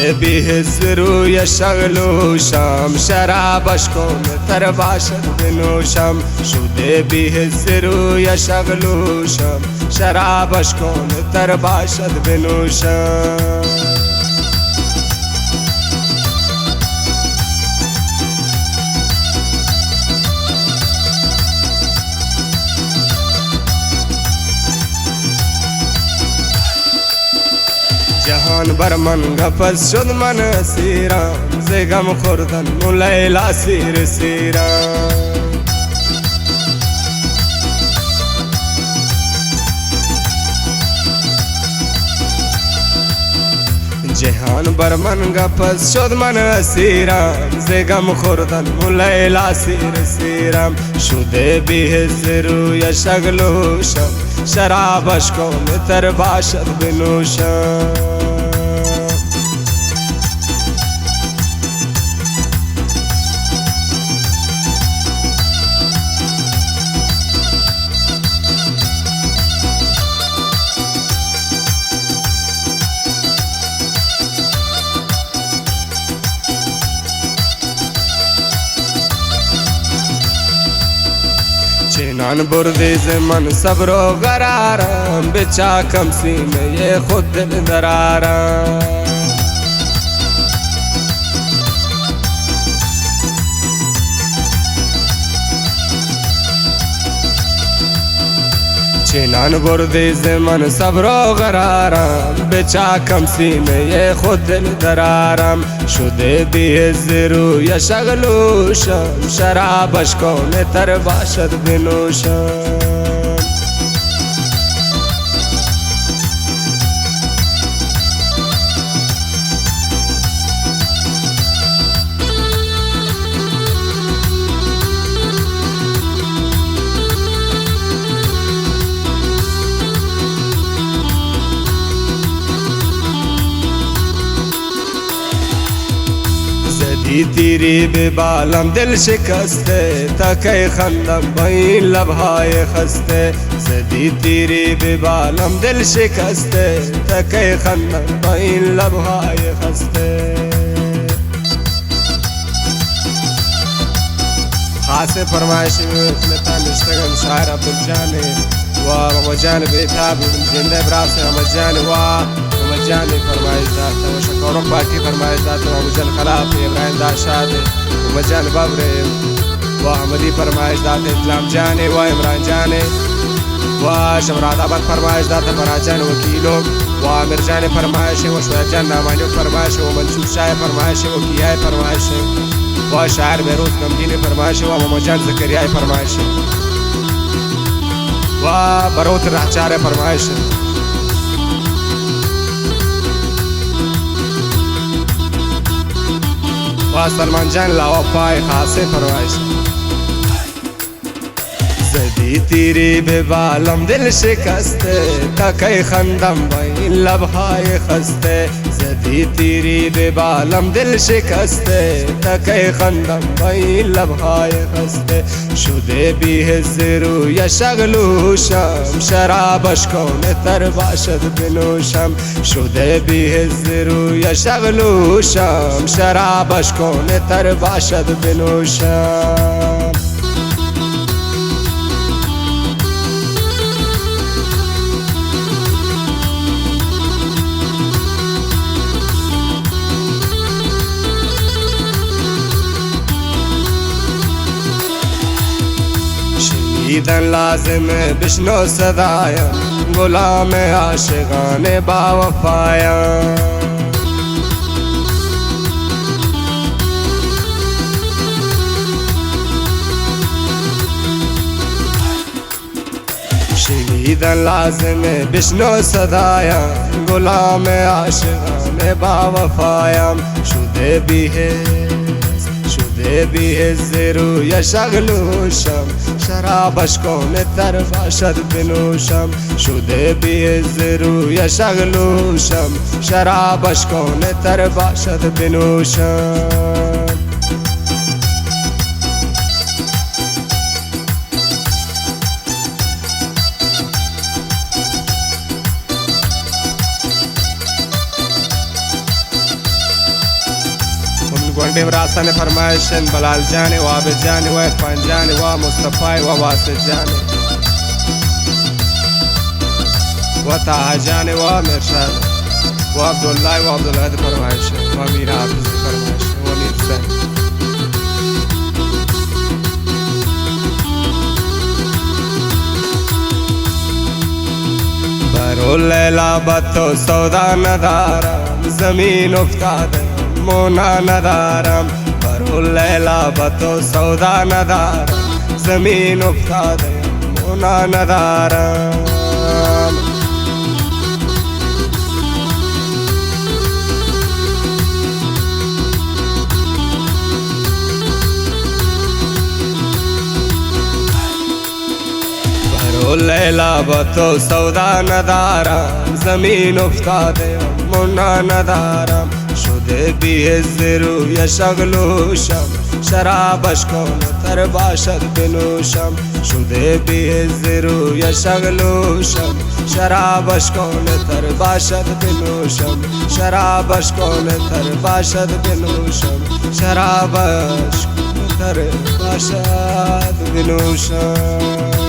شده بیهز روی شغل و شام شرابش کن تر باشد بنوشم شده بیهز روی شغل و شام شرابش کن تر باشد بنوشم جهان بر من قفص شد من اسیرم ز غم خوردن مولیل اسیر سیرم جهان بر من قفص شد من اسیرم ز غم خوردن مولیل اسیر سیرم شده بیهز روی شغل و شام شرابش کن تر باشد بنوشم چنان بردی ز من صبر و قرارم به چاکم سینه خود دل درارم چنان بردی ز من صبر و قرارم به چاکم سینه خود دل درارم شده بیهز روی شغل و شام شرابش کن تر باشد بنوشم تیری به بالم دل شکسته تا کی خندم با این لبهای خسته زدی تیری به بالم دل شکسته تا کی خندم با این لبهای خسته خاص فرمایشی مثل نشتغل شاعر عبدالجانی و ماما جان بیتاب زنده براس ماما جان و ماما جان فرمایش داتا و شکرم باقی فرمایش داتا و ماما جان خلافی ابراهیم داشاده و ماما جان بابره و احمدی فرمایش داتا اسلام جانی و عمران جانی و شمراد آباد فرمایش داتا برا جان وکیلو و امیر جان فرمایش و شوید جان نامانیو فرمایش و منصور شاه فرمایش و کیای فرمایش و شاعر بیروت غمگین فرمایش و ماما جان زکریای فرمایش و بروت رحچار فرمایش و سلمان جان لاوفای خاص فرمایش زدی تیری به بالم دل شکسته تا کی خندم با این لبهای خسته زدی تیری به بالم دل شکسته تا کی خندم با این لبهای خسته شده بیهز روی شغل و شام شرابش کن تر باشد بنوشم شده بیهز روی شغل و شام شرابش کن تر باشد بنوشم شنیدن لازمه بشنو صدایم غلام عاشقان با وفایم شنیدن لازمه بشنو صدایم غلام عاشقان با وفایم شده بیهز روی شغل و شام شرابش کن تر باشد بنوشم شده بیهز روی شغل و شام شرابش کن تر باشد بنوشم بمراسن فرمایشن بلال جان و عابد جان و عرفان جان و مصطفی و واسط جان و طه جان و مرشد و عبدالله و عبدالهادی فرمایشن و میر حافظ فرمایشن و میر حسین برو لیلا بطو سودا ندارم زمین افتاده مونا ندارم برو لیلا بطو سودا ندارم زمین افتاده مونا ندارم لیلا بطو سودا ندارم زمین افتاده مونا ندارم شده بی‌حض روی شغلوشم شرابش کن تر باشد بنوشم شده بی‌حض روی شغلوشم شرابش کن تر باشد بنوشم شرابش کن تر باشد بنوشم شرابش کن تر باشد بنوشم